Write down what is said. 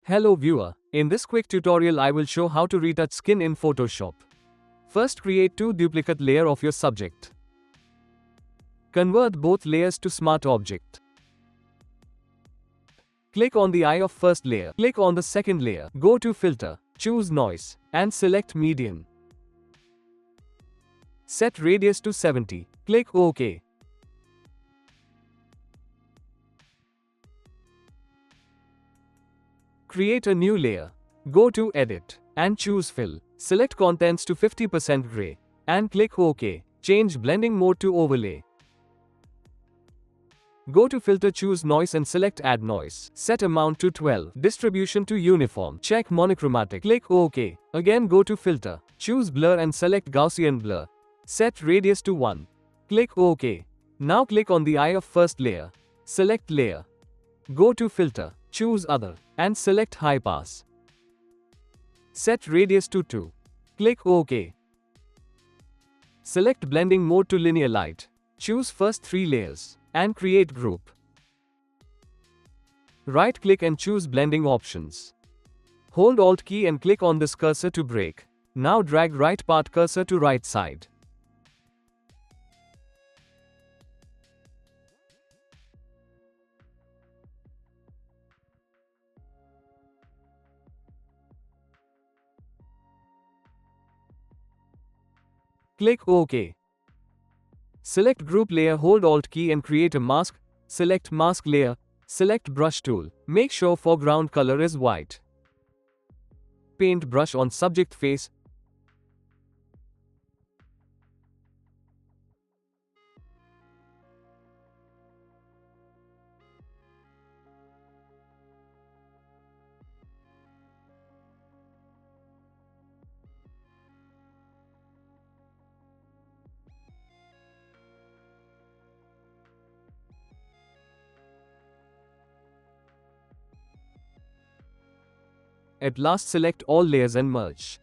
Hello viewer, in this quick tutorial I will show how to retouch skin in Photoshop. First create two duplicate layers of your subject. Convert both layers to smart object. Click on the eye of first layer, click on the second layer, go to filter, choose noise, and select median. Set radius to 70, click OK. Create a new layer. Go to Edit, and choose Fill. Select Contents to 50% gray, and click OK. Change blending mode to Overlay. Go to Filter, choose Noise and select Add Noise. Set amount to 12. Distribution to Uniform. Check Monochromatic. Click OK. Again go to Filter. Choose Blur and select Gaussian Blur. Set Radius to 1. Click OK. Now click on the eye of first layer. Select Layer. Go to Filter. Choose Other, and select High Pass. Set Radius to 2. Click OK. Select Blending Mode to Linear Light. Choose first 3 layers, and create Group. Right-click and choose Blending Options. Hold Alt key and click on this cursor to break. Now drag right part cursor to right side. Click OK. Select Group Layer, hold Alt key and create a mask. Select Mask Layer. Select Brush Tool. Make sure foreground color is white. Paint brush on subject face. At last select all layers and merge.